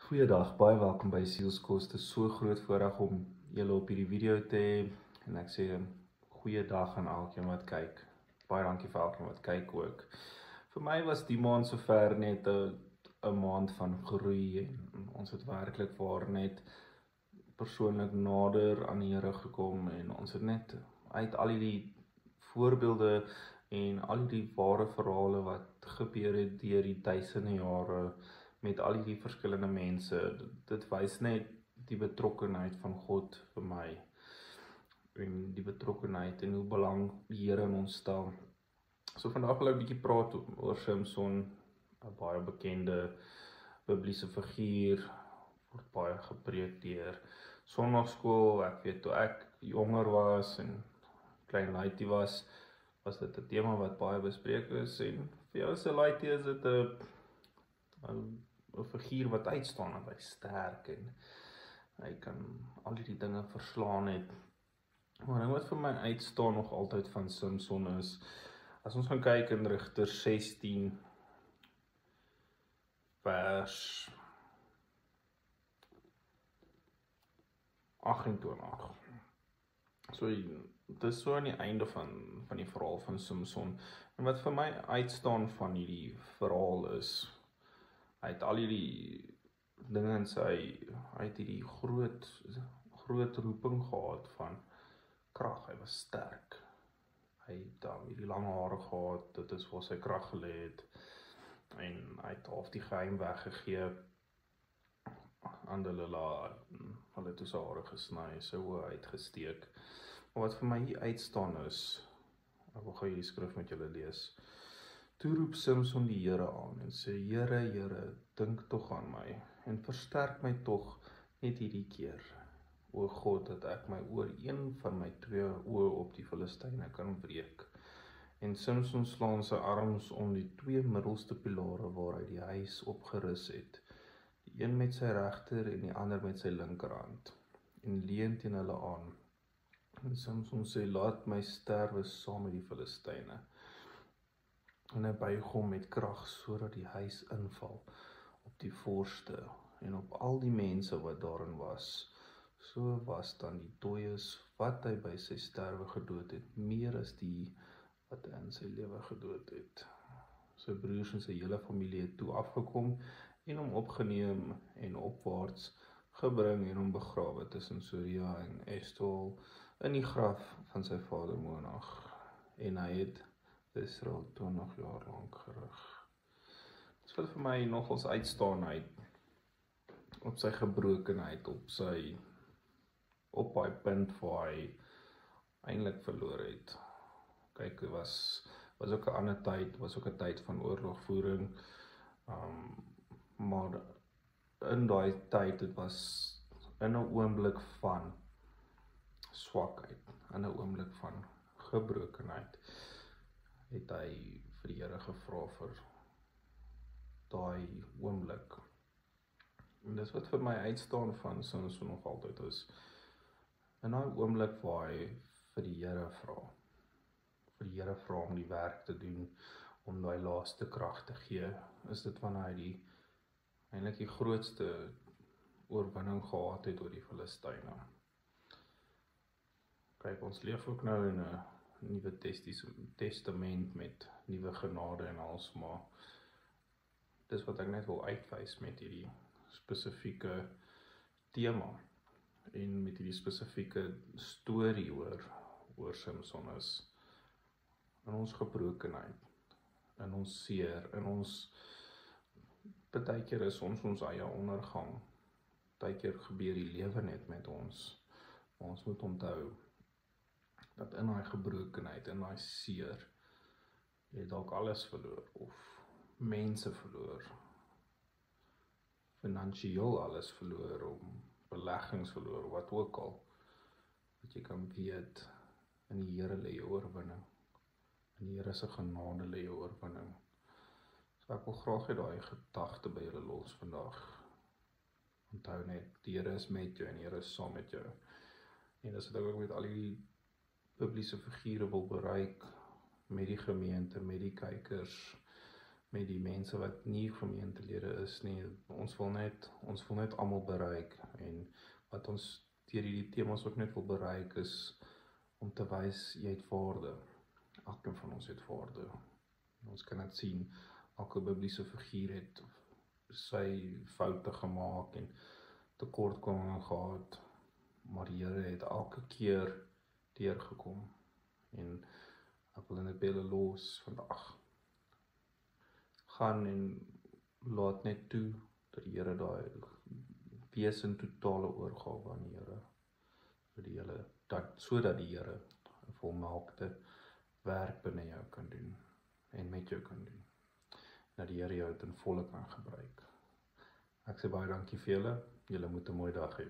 Goeiedag, baie welkom by Sielskos. Dit is so groot voorreg om julle op hierdie video te hê en ek sê goeiedag aan elkeen wat kyk. Baie dankie vir elkeen wat kyk ook. Vir my was die maand sover net 'n maand van groei en ons het werklik waar net persoonlik nader aan die Here gekom en ons het net uit al hierdie voorbeelde en al die ware verhale wat gebeur het deur die duisende jare met al die verskillende mense, dit wys net die betrokkenheid van God vir my en die betrokkenheid en hoe belang die Here in ons stel. So vandag wil ek 'n bietjie praat oor Samson, 'n baie bekende Bybelse figuur, word baie gepreek deur Sondagskool. Ek weet toe ek jonger was en klein laaitie was dit 'n tema wat baie bespreek is en vir jou as 'n laaitie is dit 'n figuur wat uitstaan, en hy sterk en hy kan al die dinge verslaan het. Maar ding wat vir my uitstaan nog altyd van Samson is, as ons gaan kyk in Rigter 16 vers 28. So dit is so aan die einde van die verhaal van Samson. En wat vir my uitstaan van hierdie verhaal is, hy het al hierdie dinge in hy het hierdie groot roeping gehad van krag. Hy was sterk. Hy het hierdie lang hare gehad, dit is waar sy krag gelê het. En hy het half die geheim weggegee aan Delilah. Hulle het toe sy hare gesny, sy oë uitgesteek. Maar wat vir my hier uitstaan is, ek wil gou hierdie skrif met julle lees. Toe roep Samson die Here aan en sê, Here, Here, dink tog aan my en versterk my tog net hierdie keer. O God, dat ek my oor een van my 2 oë op die Filistyne kan breek. En Samson slaan sy arms om die 2 middelste pilare waar hy die huis opgerus het, die een met sy regter en die ander met sy linkerhand, en leun teen hulle aan. En Samson sê, laat my sterwe saam met die Filistyne. En hy buig hom met krag sodat die huis inval op die voorste en op al die mense wat daarin was. So was dan die dooies wat hy by sy sterwe gedood het, meer as die wat hy in sy lewe gedood het. Sy broers en sy hele familie het toe afgekom en hom opgeneem en opwaarts gebring en hom begrawe tussen Soria en Eshtaol in die graf van sy vader Monag. En hy het Israel 20 jaar lank gerig. Dit is wat vir my nogals uitstaan op sy gebrokenheid, op daai punt waar hy eintlik verloor het. Kyk, dit was ook 'n ander tyd, was ook 'n tyd van oorlogvoering, maar in daai tyd, dit was in 'n oomblik van swakheid, in 'n oomblik van gebrokenheid, het hy vir die Here gevra vir daai oomblik. En dis wat vir my uitstaan van Samson nog altyd is, in daai oomblik waar hy vir die Here vra om die werk te doen, om daai laaste krag te gee, is dit wanneer hy eintlik die grootste oorwinning gehad het oor die Filistyne. Kyk, ons leef ook nou in 'n Nuwe Testament met nuwe genade en alles, maar dis wat ek net wil uitwys met hierdie spesifieke tema en met hierdie spesifieke storie oor Samson is in ons gebrokenheid, in ons seer, in ons partykeer is ons eie ondergang, partykeer gebeur die lewe net met ons, maar ons moet onthou dat in daai gebrokenheid, in daai seer, jy dalk alles verloor, of mense verloor, finansiëel alles verloor, om beleggings verloor, wat ook al, dat jy kan weet, in die Here lê jou oorwinning, in die Here se genade lê jou oorwinning. So ek wil graag hê daai gedagte by julle los vandag. Onthou net, die Here is met jou en die Here is saam met jou. En dis wat ek ook met al die Bybelse figure wil bereik, met die gemeente, met die kykers, met die mense wat nie gemeentelede is nie. Ons wil net almal bereik, en wat ons deur hierdie temas ook net wil bereik is om te wys jy het waarde. Elkeen van ons het waarde. Ons kan dit sien, elke Bybelse figuur het sy foute gemaak en tekortkominge gehad, maar die Here het elke keer deurgekom. En ek wil dit by julle los vandag. Gaan en laat net toe dat die Here daai wees in totale oorgawe aan die Here, sodat die Here 'n volmaakte werk binne jou kan doen en met jou kan doen. Dat die Here jou ten volle kan gebruik. Ek sê baie dankie vir julle. Julle moet 'n mooi dag hê.